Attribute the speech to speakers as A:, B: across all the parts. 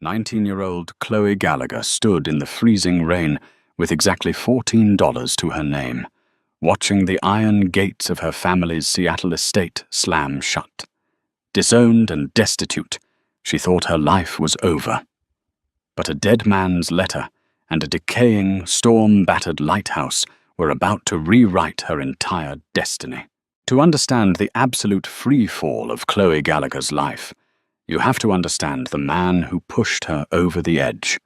A: 19-year-old Chloe Gallagher stood in the freezing rain with exactly $14 to her name, watching the iron gates of her family's Seattle estate slam shut. Disowned and destitute, she thought her life was over. But a dead man's letter and a decaying, storm-battered lighthouse were about to rewrite her entire destiny. To understand the absolute free fall of Chloe Gallagher's life, you have to understand the man who pushed her over the edge,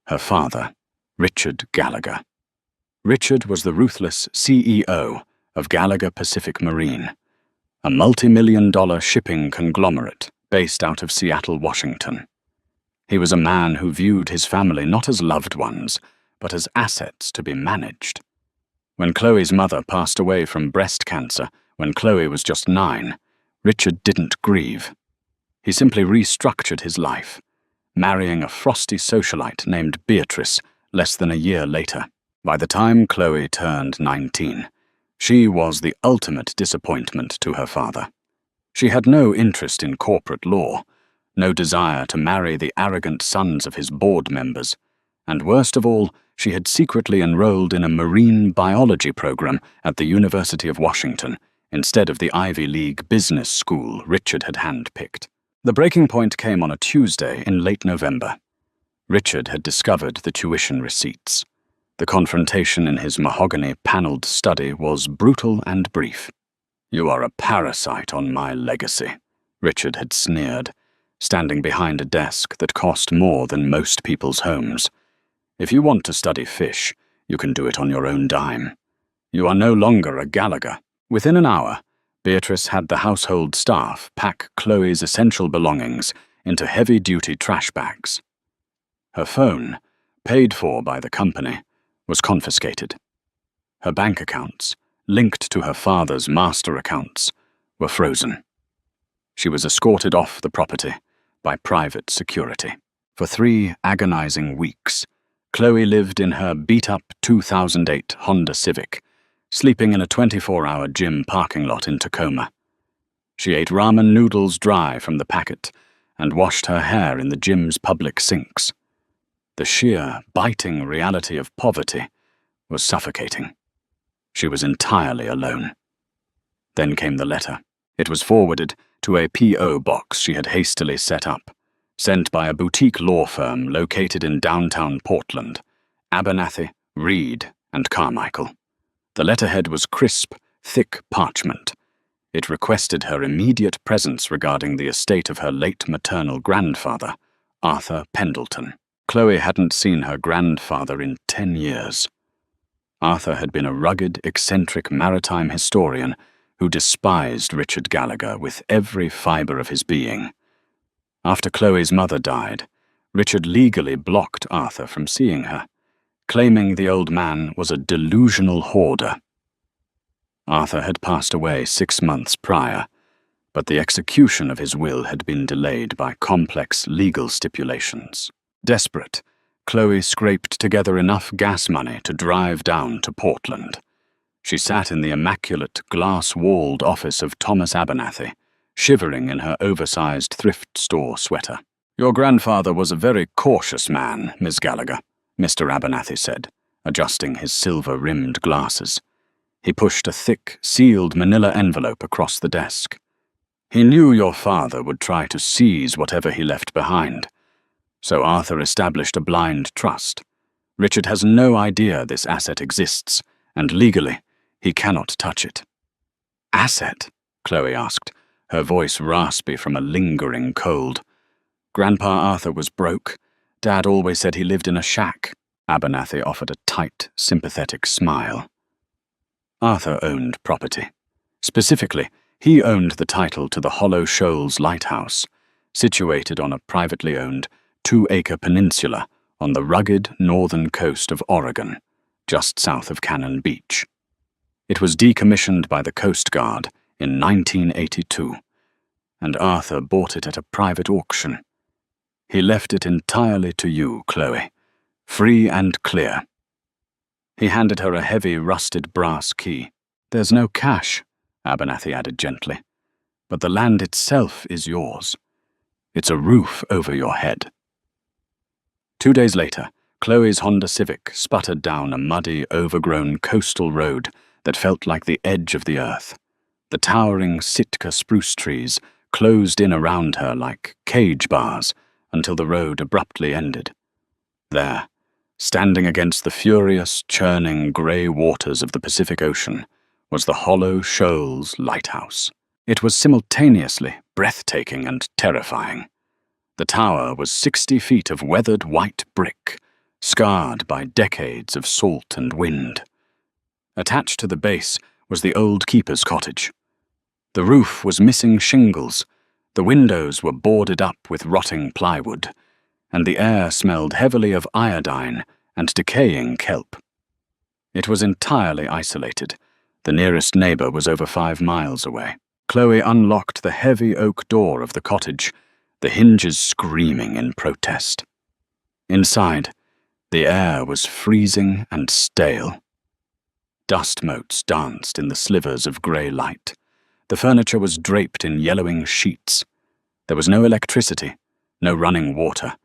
A: her father, Richard Gallagher. Richard was the ruthless CEO of Gallagher Pacific Marine, a multi-million-dollar shipping conglomerate based out of Seattle, Washington. He was a man who viewed his family not as loved ones, but as assets to be managed. When Chloe's mother passed away from breast cancer when Chloe was just 9, Richard didn't grieve. He simply restructured his life, marrying a frosty socialite named Beatrice less than a year later. By the time Chloe turned 19, she was the ultimate disappointment to her father. She had no interest in corporate law, no desire to marry the arrogant sons of his board members, and worst of all, she had secretly enrolled in a marine biology program at the University of Washington instead of the Ivy League business school Richard had handpicked. The breaking point came on a Tuesday in late November. Richard had discovered the tuition receipts. The confrontation in his mahogany-paneled study was brutal and brief. "You are a parasite on my legacy," Richard had sneered, standing behind a desk that cost more than most people's homes. "If you want to study fish, you can do it on your own dime. You are no longer a Gallagher." Within an hour, Beatrice had the household staff pack Chloe's essential belongings into heavy-duty trash bags. Her phone, paid for by the company, was confiscated. Her bank accounts, linked to her father's master accounts, were frozen. She was escorted off the property by private security. For 3 agonizing weeks, Chloe lived in her beat-up 2008 Honda Civic, sleeping in a 24-hour gym parking lot in Tacoma. She ate ramen noodles dry from the packet and washed her hair in the gym's public sinks. The sheer, biting reality of poverty was suffocating. She was entirely alone. Then came the letter. It was forwarded to a P.O. box she had hastily set up, sent by a boutique law firm located in downtown Portland, Abernathy, Reed, and Carmichael. The letterhead was crisp, thick parchment. It requested her immediate presence regarding the estate of her late maternal grandfather, Arthur Pendleton. Chloe hadn't seen her grandfather in 10 years. Arthur had been a rugged, eccentric maritime historian who despised Richard Gallagher with every fiber of his being. After Chloe's mother died, Richard legally blocked Arthur from seeing her, claiming the old man was a delusional hoarder. Arthur had passed away 6 months prior, but the execution of his will had been delayed by complex legal stipulations. Desperate, Chloe scraped together enough gas money to drive down to Portland. She sat in the immaculate, glass-walled office of Thomas Abernathy, shivering in her oversized thrift store sweater. "Your grandfather was a very cautious man, Miss Gallagher," Mr. Abernathy said, adjusting his silver-rimmed glasses. He pushed a thick, sealed manila envelope across the desk. "He knew your father would try to seize whatever he left behind. So Arthur established a blind trust. Richard has no idea this asset exists, and legally, he cannot touch it." "Asset?" Chloe asked, her voice raspy from a lingering cold. "Grandpa Arthur was broke. Dad always said he lived in a shack." Abernathy offered a tight, sympathetic smile. Arthur owned property. Specifically, he owned the title to the Hollow Shoals Lighthouse, situated on a privately owned 2-acre peninsula on the rugged northern coast of Oregon, just south of Cannon Beach. It was decommissioned by the Coast Guard in 1982, and Arthur bought it at a private auction. He left it entirely to you, Chloe, free and clear. He handed her a heavy, rusted brass key. "There's no cash," Abernathy added gently, "but the land itself is yours. It's a roof over your head." 2 days later, Chloe's Honda Civic sputtered down a muddy, overgrown coastal road that felt like the edge of the earth. The towering Sitka spruce trees closed in around her like cage bars until the road abruptly ended. There, standing against the furious, churning grey waters of the Pacific Ocean, was the Hollow Shoals Lighthouse. It was simultaneously breathtaking and terrifying. The tower was 60 feet of weathered white brick, scarred by decades of salt and wind. Attached to the base was the old keeper's cottage. The roof was missing shingles, the windows were boarded up with rotting plywood, and the air smelled heavily of iodine and decaying kelp. It was entirely isolated. The nearest neighbor was over 5 miles away. Chloe unlocked the heavy oak door of the cottage, the hinges screaming in protest. Inside, the air was freezing and stale. Dust motes danced in the slivers of grey light. The furniture was draped in yellowing sheets. There was no electricity, no running water,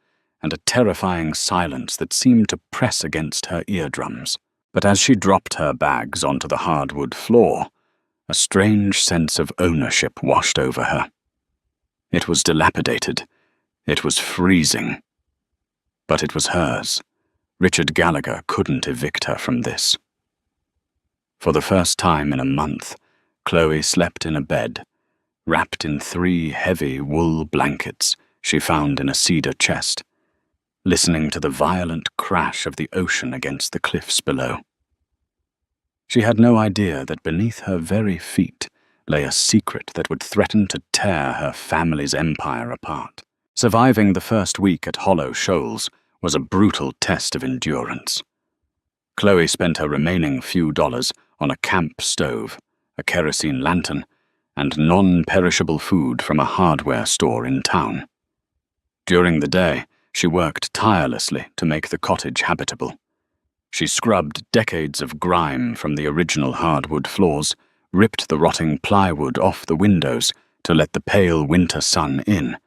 A: and a terrifying silence that seemed to press against her eardrums. But as she dropped her bags onto the hardwood floor, a strange sense of ownership washed over her. It was dilapidated. It was freezing. But it was hers. Richard Gallagher couldn't evict her from this. For the first time in a month, Chloe slept in a bed, wrapped in 3 heavy wool blankets she found in a cedar chest, listening to the violent crash of the ocean against the cliffs below. She had no idea that beneath her very feet lay a secret that would threaten to tear her family's empire apart. Surviving the first week at Hollow Shoals was a brutal test of endurance. Chloe spent her remaining few dollars on a camp stove, a kerosene lantern, and non-perishable food from a hardware store in town. During the day, she worked tirelessly to make the cottage habitable. She scrubbed decades of grime from the original hardwood floors, ripped the rotting plywood off the windows to let the pale winter sun in,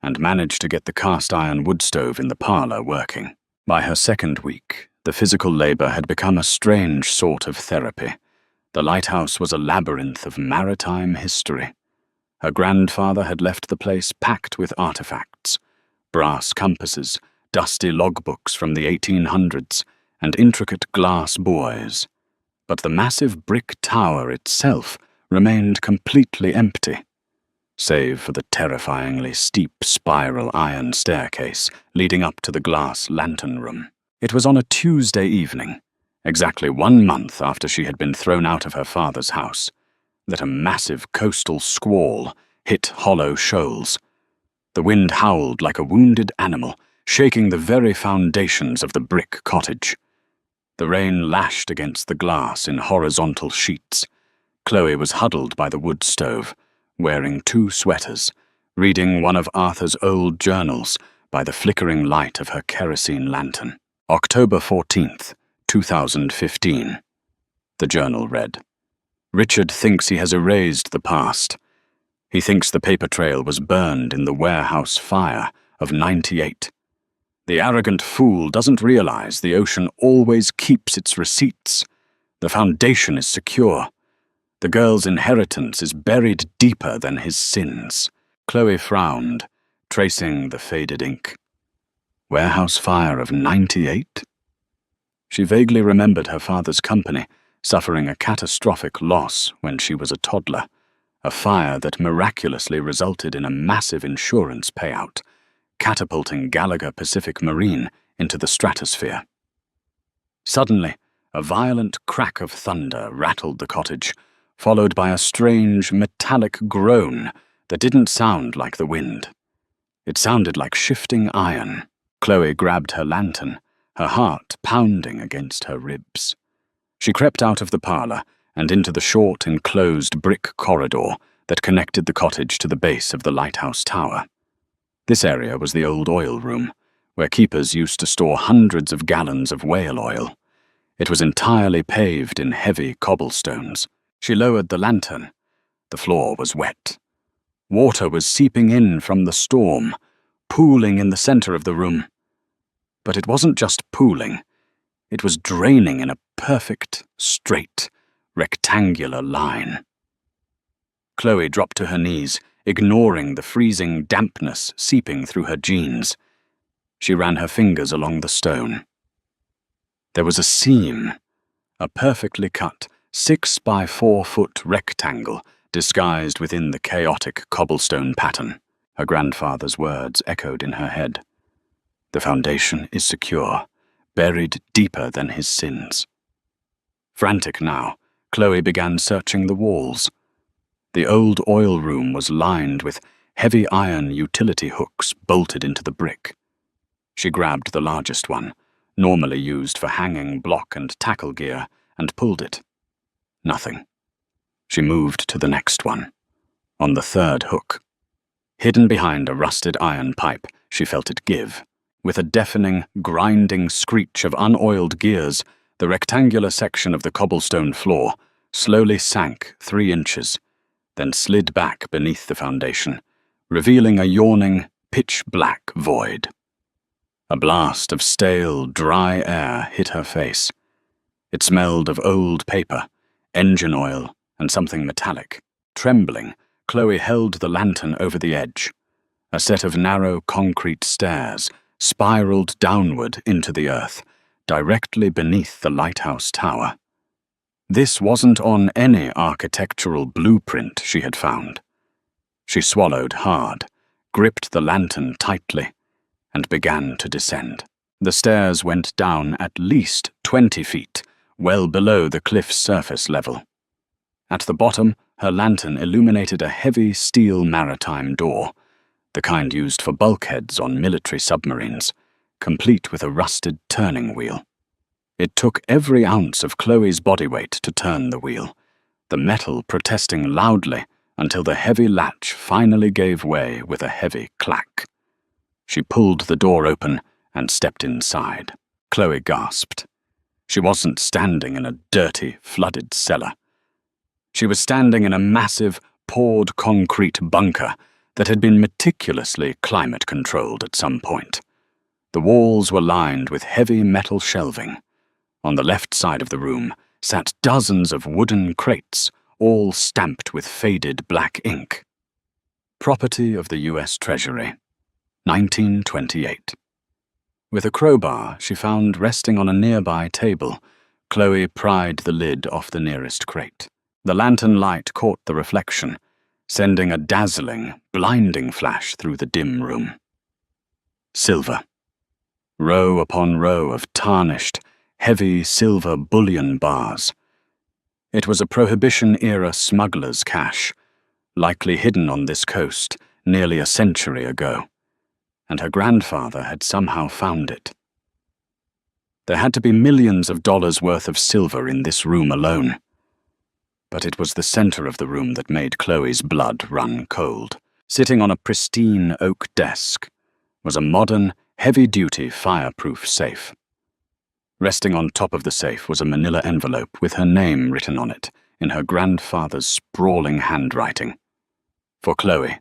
A: and managed to get the cast-iron wood stove in the parlor working. By her second week, the physical labor had become a strange sort of therapy. The lighthouse was a labyrinth of maritime history. Her grandfather had left the place packed with artifacts, brass compasses, dusty logbooks from the 1800s, and intricate glass buoys. But the massive brick tower itself remained completely empty, save for the terrifyingly steep spiral iron staircase leading up to the glass lantern room. It was on a Tuesday evening, exactly 1 month after she had been thrown out of her father's house, that a massive coastal squall hit Hollow Shoals. The wind howled like a wounded animal, shaking the very foundations of the brick cottage. The rain lashed against the glass in horizontal sheets. Chloe was huddled by the wood stove, wearing 2 sweaters, reading one of Arthur's old journals by the flickering light of her kerosene lantern. October 14th, 2015. The journal read, "Richard thinks he has erased the past. He thinks the paper trail was burned in the warehouse fire of '98. The arrogant fool doesn't realize the ocean always keeps its receipts. The foundation is secure. The girl's inheritance is buried deeper than his sins." Chloe frowned, tracing the faded ink. Warehouse fire of '98? She vaguely remembered her father's company suffering a catastrophic loss when she was a toddler, a fire that miraculously resulted in a massive insurance payout, catapulting Gallagher Pacific Marine into the stratosphere. Suddenly, a violent crack of thunder rattled the cottage, followed by a strange metallic groan that didn't sound like the wind. It sounded like shifting iron. Chloe grabbed her lantern, her heart pounding against her ribs. She crept out of the parlor and into the short, enclosed brick corridor that connected the cottage to the base of the lighthouse tower. This area was the old oil room, where keepers used to store hundreds of gallons of whale oil. It was entirely paved in heavy cobblestones. She lowered the lantern. The floor was wet. Water was seeping in from the storm, pooling in the center of the room. But it wasn't just pooling. It was draining in a perfect, straight, rectangular line. Chloe dropped to her knees, ignoring the freezing dampness seeping through her jeans. She ran her fingers along the stone. There was a seam, a perfectly cut 6-by-4-foot rectangle disguised within the chaotic cobblestone pattern. Her grandfather's words echoed in her head. The foundation is secure, buried deeper than his sins. Frantic now, Chloe began searching the walls. The old oil room was lined with heavy iron utility hooks bolted into the brick. She grabbed the largest one, normally used for hanging block and tackle gear, and pulled it. Nothing. She moved to the next one, on the third hook. Hidden behind a rusted iron pipe, she felt it give. With a deafening, grinding screech of unoiled gears, the rectangular section of the cobblestone floor slowly sank 3 inches, then slid back beneath the foundation, revealing a yawning, pitch-black void. A blast of stale, dry air hit her face. It smelled of old paper, engine oil, and something metallic. Trembling, Chloe held the lantern over the edge. A set of narrow concrete stairs spiraled downward into the earth, directly beneath the lighthouse tower. This wasn't on any architectural blueprint she had found. She swallowed hard, gripped the lantern tightly, and began to descend. The stairs went down at least 20 feet, well below the cliff's surface level. At the bottom, her lantern illuminated a heavy steel maritime door, the kind used for bulkheads on military submarines, complete with a rusted turning wheel. It took every ounce of Chloe's body weight to turn the wheel, the metal protesting loudly until the heavy latch finally gave way with a heavy clack. She pulled the door open and stepped inside. Chloe gasped. She wasn't standing in a dirty, flooded cellar. She was standing in a massive, poured concrete bunker that had been meticulously climate-controlled at some point. The walls were lined with heavy metal shelving. On the left side of the room sat dozens of wooden crates, all stamped with faded black ink. Property of the U.S. Treasury, 1928. With a crowbar she found resting on a nearby table, Chloe pried the lid off the nearest crate. The lantern light caught the reflection, sending a dazzling, blinding flash through the dim room. Silver. Row upon row of tarnished, heavy silver bullion bars. It was a Prohibition-era smuggler's cache, likely hidden on this coast nearly a century ago, and her grandfather had somehow found it. There had to be millions of dollars worth of silver in this room alone. But it was the center of the room that made Chloe's blood run cold. Sitting on a pristine oak desk was a modern, heavy-duty, fireproof safe. Resting on top of the safe was a manila envelope with her name written on it in her grandfather's sprawling handwriting. For Chloe,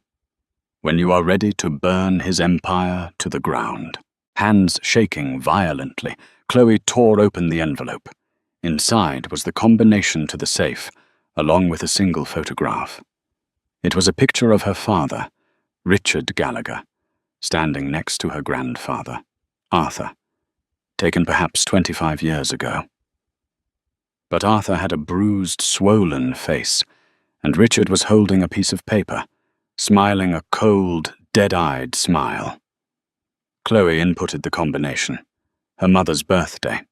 A: when you are ready to burn his empire to the ground. Hands shaking violently, Chloe tore open the envelope. Inside was the combination to the safe, along with a single photograph. It was a picture of her father, Richard Gallagher, standing next to her grandfather, Arthur, taken perhaps 25 years ago. But Arthur had a bruised, swollen face, and Richard was holding a piece of paper, smiling a cold, dead-eyed smile. Chloe inputted the combination, her mother's birthday.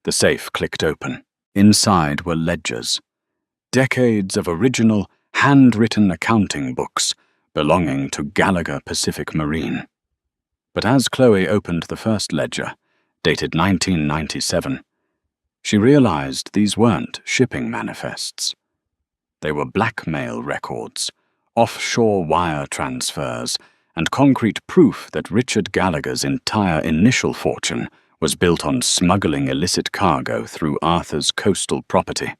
A: The safe clicked open. Inside were ledgers, decades of original, handwritten accounting books belonging to Gallagher Pacific Marine. But as Chloe opened the first ledger, dated 1997, she realized these weren't shipping manifests. They were blackmail records, offshore wire transfers, and concrete proof that Richard Gallagher's entire initial fortune was built on smuggling illicit cargo through Arthur's coastal property,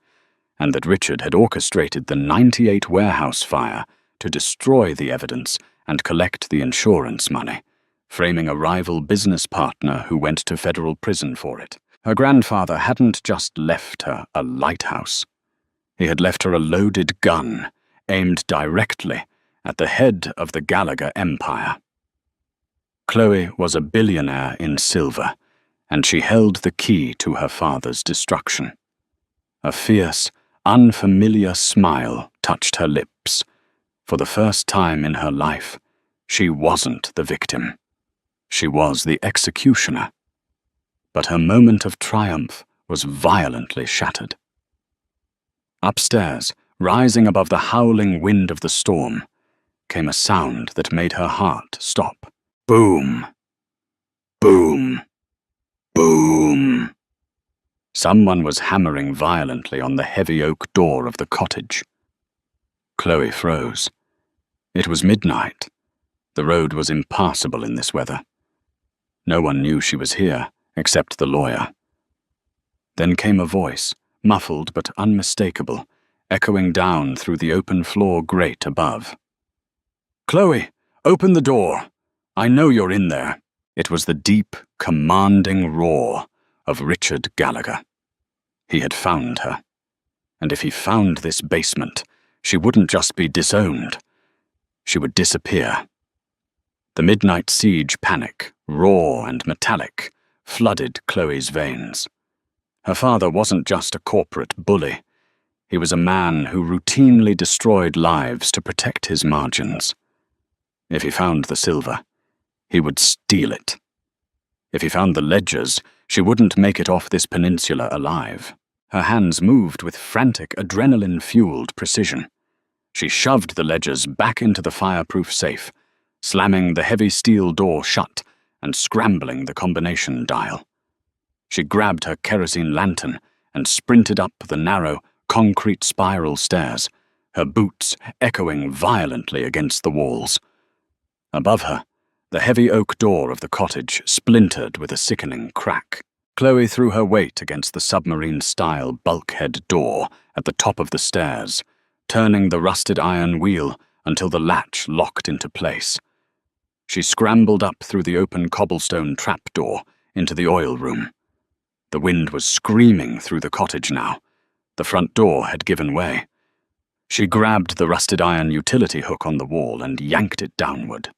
A: and that Richard had orchestrated the '98 warehouse fire to destroy the evidence and collect the insurance money, framing a rival business partner who went to federal prison for it. Her grandfather hadn't just left her a lighthouse. He had left her a loaded gun, aimed directly at the head of the Gallagher empire. Chloe was a billionaire in silver, and she held the key to her father's destruction. A fierce, unfamiliar smile touched her lips. For the first time in her life, she wasn't the victim. She was the executioner. But her moment of triumph was violently shattered. Upstairs, rising above the howling wind of the storm, came a sound that made her heart stop. Boom! Boom! Boom! Someone was hammering violently on the heavy oak door of the cottage. Chloe froze. It was midnight. The road was impassable in this weather. No one knew she was here, except the lawyer. Then came a voice, muffled but unmistakable, echoing down through the open floor grate above. "Chloe, open the door. I know you're in there." It was the deep, commanding roar of Richard Gallagher. He had found her. And if he found this basement, she wouldn't just be disowned. She would disappear. The midnight siege panic, raw and metallic, flooded Chloe's veins. Her father wasn't just a corporate bully. He was a man who routinely destroyed lives to protect his margins. If he found the silver, he would steal it. If he found the ledgers, she wouldn't make it off this peninsula alive. Her hands moved with frantic, adrenaline-fueled precision. She shoved the ledgers back into the fireproof safe, slamming the heavy steel door shut and scrambling the combination dial. She grabbed her kerosene lantern and sprinted up the narrow, concrete spiral stairs, her boots echoing violently against the walls. Above her, the heavy oak door of the cottage splintered with a sickening crack. Chloe threw her weight against the submarine-style bulkhead door at the top of the stairs, turning the rusted iron wheel until the latch locked into place. She scrambled up through the open cobblestone trapdoor into the oil room. The wind was screaming through the cottage now. The front door had given way. She grabbed the rusted iron utility hook on the wall and yanked it downward.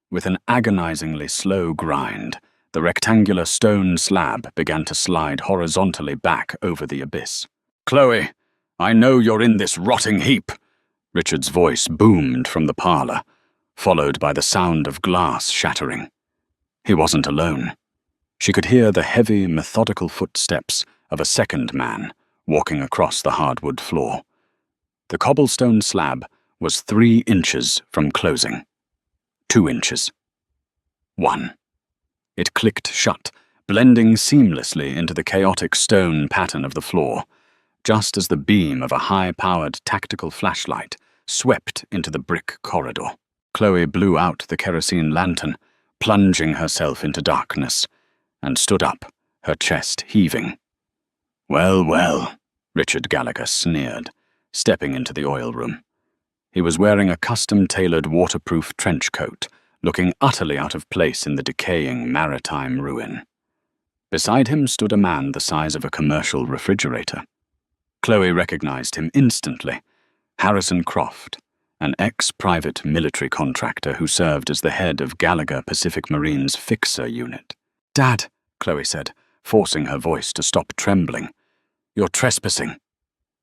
A: With an agonizingly slow grind, the rectangular stone slab began to slide horizontally back over the abyss. "Chloe, I know you're in this rotting heap," Richard's voice boomed from the parlor, followed by the sound of glass shattering. He wasn't alone. She could hear the heavy, methodical footsteps of a second man walking across the hardwood floor. The cobblestone slab was 3 inches from closing. 2 inches. 1. It clicked shut, blending seamlessly into the chaotic stone pattern of the floor, just as the beam of a high-powered tactical flashlight swept into the brick corridor. Chloe blew out the kerosene lantern, plunging herself into darkness, and stood up, her chest heaving. "Well, well," Richard Gallagher sneered, stepping into the oil room. He was wearing a custom-tailored waterproof trench coat, looking utterly out of place in the decaying maritime ruin. Beside him stood a man the size of a commercial refrigerator. Chloe recognized him instantly. Harrison Croft, an ex-private military contractor who served as the head of Gallagher Pacific Marine's fixer unit. "Dad," Chloe said, forcing her voice to stop trembling. "You're trespassing."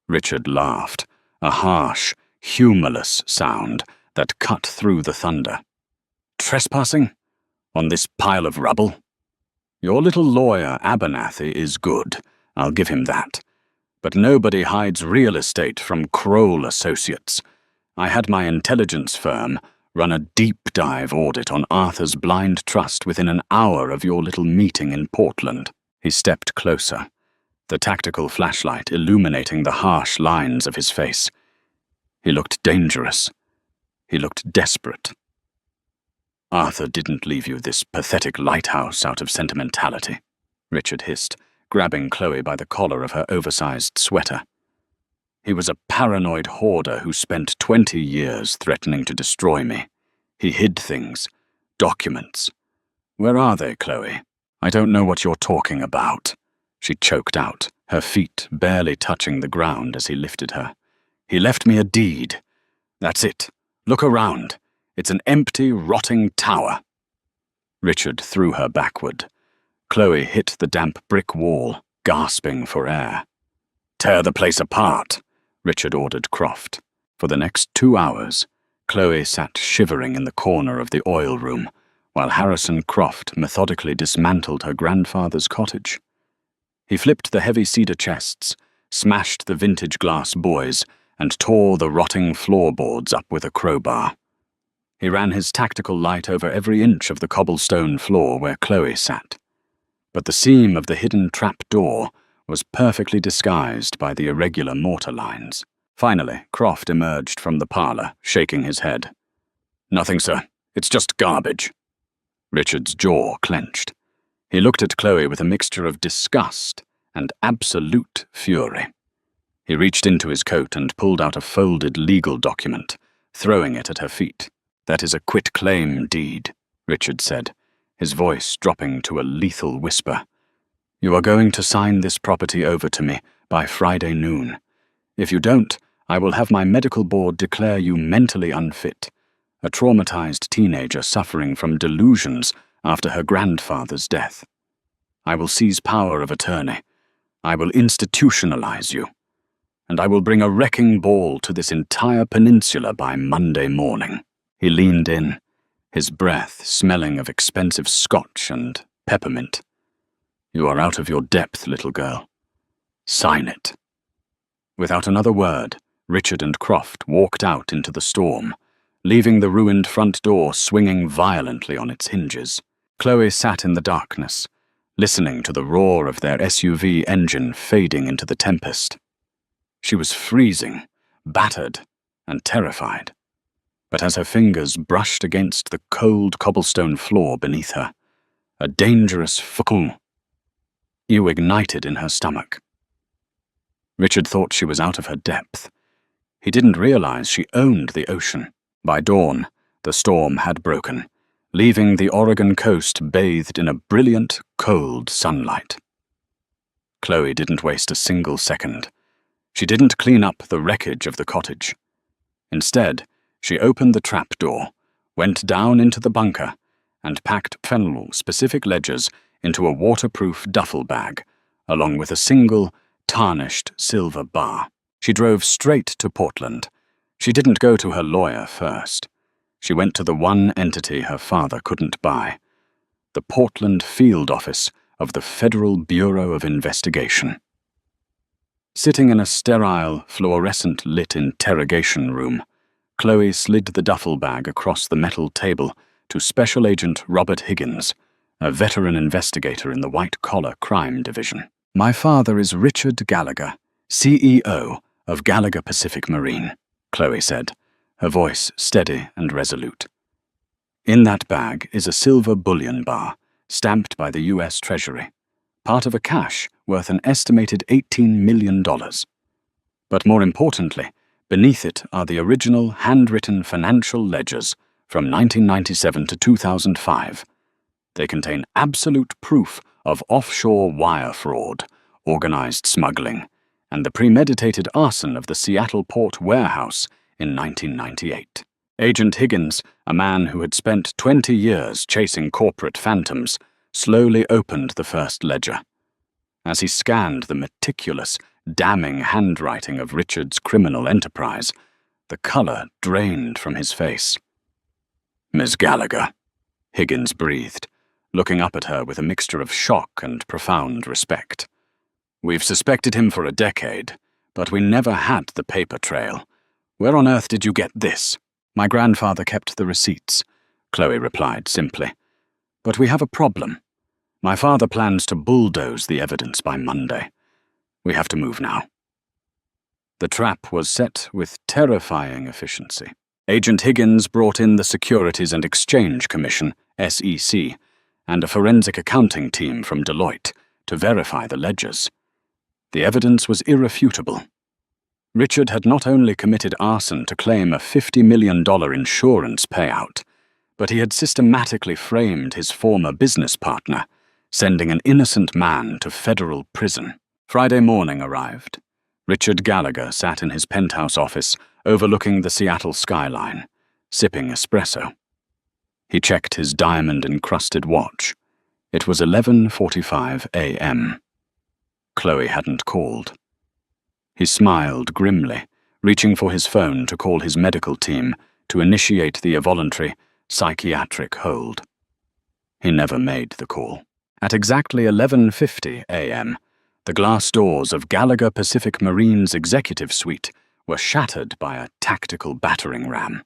A: Richard laughed, a harsh, humorless sound that cut through the thunder. "Trespassing? On this pile of rubble? Your little lawyer, Abernathy, is good, I'll give him that. But nobody hides real estate from Kroll Associates. I had my intelligence firm run a deep-dive audit on Arthur's blind trust within an hour of your little meeting in Portland." He stepped closer, the tactical flashlight illuminating the harsh lines of his face. He looked dangerous. He looked desperate. "Arthur didn't leave you this pathetic lighthouse out of sentimentality," Richard hissed, grabbing Chloe by the collar of her oversized sweater. "He was a paranoid hoarder who spent 20 years threatening to destroy me. He hid things, documents, Where are they, Chloe? I don't know what you're talking about, she choked out, her feet barely touching the ground as he lifted her. He left me a deed. That's it. Look around. It's an empty, rotting tower. Richard threw her backward. Chloe hit the damp brick wall, gasping for air. Tear the place apart, Richard ordered Croft. For the next 2 hours, Chloe sat shivering in the corner of the oil room, while Harrison Croft methodically dismantled her grandfather's cottage. He flipped the heavy cedar chests, smashed the vintage glass buoys, and tore the rotting floorboards up with a crowbar. He ran his tactical light over every inch of the cobblestone floor where Chloe sat. But the seam of the hidden trap door was perfectly disguised by the irregular mortar lines. Finally, Croft emerged from the parlor, shaking his head. Nothing, sir. It's just garbage. Richard's jaw clenched. He looked at Chloe with a mixture of disgust and absolute fury. He reached into his coat and pulled out a folded legal document, throwing it at her feet. That is a quitclaim deed, Richard said, his voice dropping to a lethal whisper. You are going to sign this property over to me by Friday noon. If you don't, I will have my medical board declare you mentally unfit, a traumatized teenager suffering from delusions after her grandfather's death. I will seize power of attorney. I will institutionalize you. And I will bring a wrecking ball to this entire peninsula by Monday morning. He leaned in, his breath smelling of expensive scotch and peppermint. You are out of your depth, little girl. Sign it. Without another word, Richard and Croft walked out into the storm, leaving the ruined front door swinging violently on its hinges. Chloe sat in the darkness, listening to the roar of their SUV engine fading into the tempest. She was freezing, battered, and terrified. But as her fingers brushed against the cold cobblestone floor beneath her, a dangerous fougue ignited in her stomach. Richard thought she was out of her depth. He didn't realize she owned the ocean. By dawn, the storm had broken, leaving the Oregon coast bathed in a brilliant, cold sunlight. Chloe didn't waste a single second. She didn't clean up the wreckage of the cottage. Instead, she opened the trapdoor, went down into the bunker, and packed fennel-specific ledgers into a waterproof duffel bag, along with a single, tarnished silver bar. She drove straight to Portland. She didn't go to her lawyer first. She went to the one entity her father couldn't buy, the Portland field office of the Federal Bureau of Investigation. Sitting in a sterile, fluorescent-lit interrogation room, Chloe slid the duffel bag across the metal table to Special Agent Robert Higgins, a veteran investigator in the White-Collar Crime Division. My father is Richard Gallagher, CEO of Gallagher Pacific Marine, Chloe said, her voice steady and resolute. In that bag is a silver bullion bar, stamped by the U.S. Treasury, part of a cache worth an estimated $18 million. But more importantly, beneath it are the original handwritten financial ledgers from 1997 to 2005. They contain absolute proof of offshore wire fraud, organized smuggling, and the premeditated arson of the Seattle Port Warehouse in 1998. Agent Higgins, a man who had spent 20 years chasing corporate phantoms, slowly opened the first ledger. As he scanned the meticulous, damning handwriting of Richard's criminal enterprise, the color drained from his face. Miss Gallagher, Higgins breathed, looking up at her with a mixture of shock and profound respect. We've suspected him for a decade, but we never had the paper trail. Where on earth did you get this? My grandfather kept the receipts, Chloe replied simply. But we have a problem. My father plans to bulldoze the evidence by Monday. We have to move now. The trap was set with terrifying efficiency. Agent Higgins brought in the Securities and Exchange Commission, SEC, and a forensic accounting team from Deloitte to verify the ledgers. The evidence was irrefutable. Richard had not only committed arson to claim a $50 million insurance payout, But he had systematically framed his former business partner, sending an innocent man to federal prison. Friday morning arrived. Richard Gallagher sat in his penthouse office overlooking the Seattle skyline, sipping espresso. He checked his diamond-encrusted watch. It was 11:45 a.m. Chloe hadn't called. He smiled grimly, reaching for his phone to call his medical team to initiate the involuntary psychiatric hold. He never made the call. At exactly 11:50 a.m., the glass doors of Gallagher Pacific Marine's executive suite were shattered by a tactical battering ram.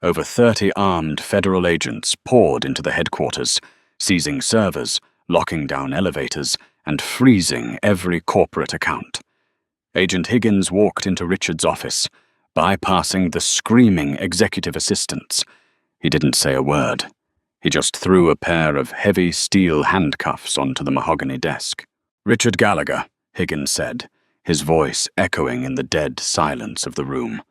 A: Over 30 armed federal agents poured into the headquarters, seizing servers, locking down elevators, and freezing every corporate account. Agent Higgins walked into Richard's office, bypassing the screaming executive assistants. He didn't say a word. He just threw a pair of heavy steel handcuffs onto the mahogany desk. "Richard Gallagher," Higgins said, his voice echoing in the dead silence of the room.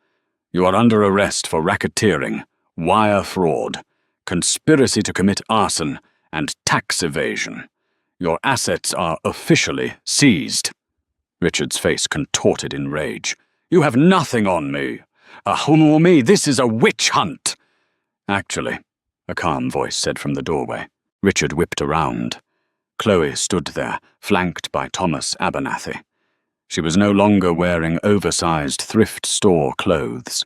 A: "You are under arrest for racketeering, wire fraud, conspiracy to commit arson, and tax evasion. Your assets are officially seized." Richard's face contorted in rage. "You have nothing on me. This is a witch hunt." "Actually," a calm voice said from the doorway. Richard whipped around. Chloe stood there, flanked by Thomas Abernathy. She was no longer wearing oversized thrift store clothes.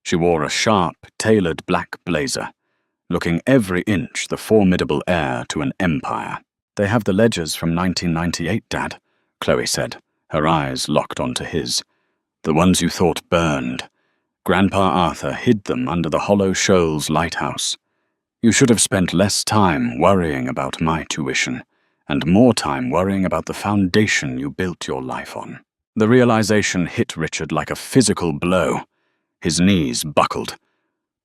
A: She wore a sharp, tailored black blazer, looking every inch the formidable heir to an empire. "They have the ledgers from 1998, Dad," Chloe said, her eyes locked onto his. "The ones you thought burned. Grandpa Arthur hid them under the Hollow Shoals lighthouse. You should have spent less time worrying about my tuition, and more time worrying about the foundation you built your life on." The realization hit Richard like a physical blow. His knees buckled.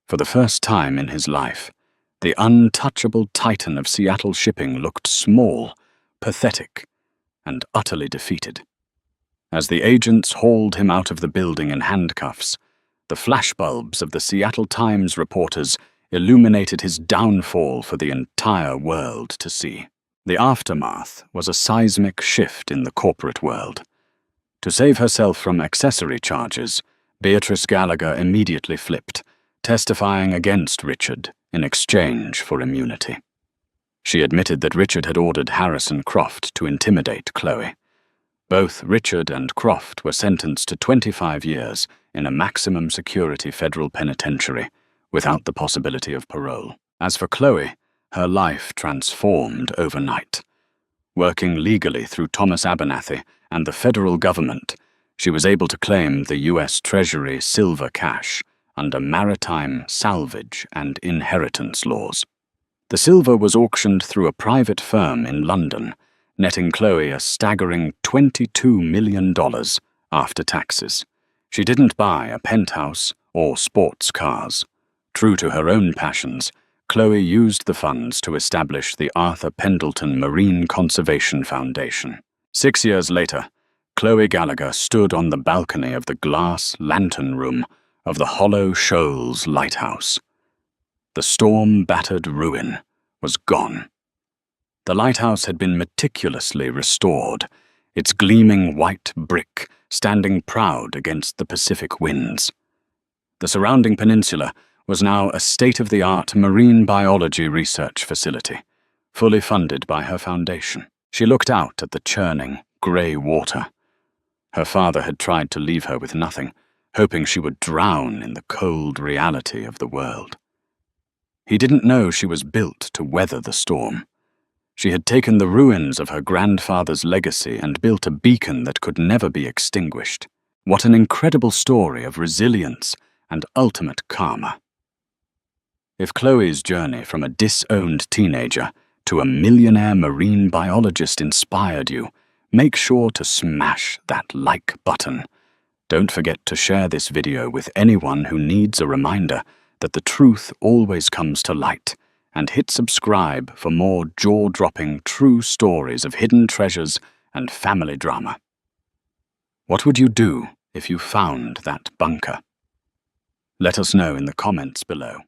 A: For the first time in his life, the untouchable titan of Seattle shipping looked small, pathetic, and utterly defeated. As the agents hauled him out of the building in handcuffs, the flashbulbs of the Seattle Times reporters illuminated his downfall for the entire world to see. The aftermath was a seismic shift in the corporate world. To save herself from accessory charges, Beatrice Gallagher immediately flipped, testifying against Richard in exchange for immunity. She admitted that Richard had ordered Harrison Croft to intimidate Chloe. Both Richard and Croft were sentenced to 25 years in a maximum security federal penitentiary, without the possibility of parole. As for Chloe, her life transformed overnight. Working legally through Thomas Abernathy and the federal government, she was able to claim the U.S. Treasury silver cash under maritime salvage and inheritance laws. The silver was auctioned through a private firm in London, netting Chloe a staggering $22 million after taxes. She didn't buy a penthouse or sports cars. True to her own passions, Chloe used the funds to establish the Arthur Pendleton Marine Conservation Foundation. 6 years later, Chloe Gallagher stood on the balcony of the glass lantern room of the Hollow Shoals lighthouse. The storm-battered ruin was gone. The lighthouse had been meticulously restored, its gleaming white brick standing proud against the Pacific winds. The surrounding peninsula was now a state-of-the-art marine biology research facility, fully funded by her foundation. She looked out at the churning, grey water. Her father had tried to leave her with nothing, hoping she would drown in the cold reality of the world. He didn't know she was built to weather the storm. She had taken the ruins of her grandfather's legacy and built a beacon that could never be extinguished. What an incredible story of resilience and ultimate karma. If Chloe's journey from a disowned teenager to a millionaire marine biologist inspired you, make sure to smash that like button. Don't forget to share this video with anyone who needs a reminder that the truth always comes to light, and hit subscribe for more jaw-dropping true stories of hidden treasures and family drama. What would you do if you found that bunker? Let us know in the comments below.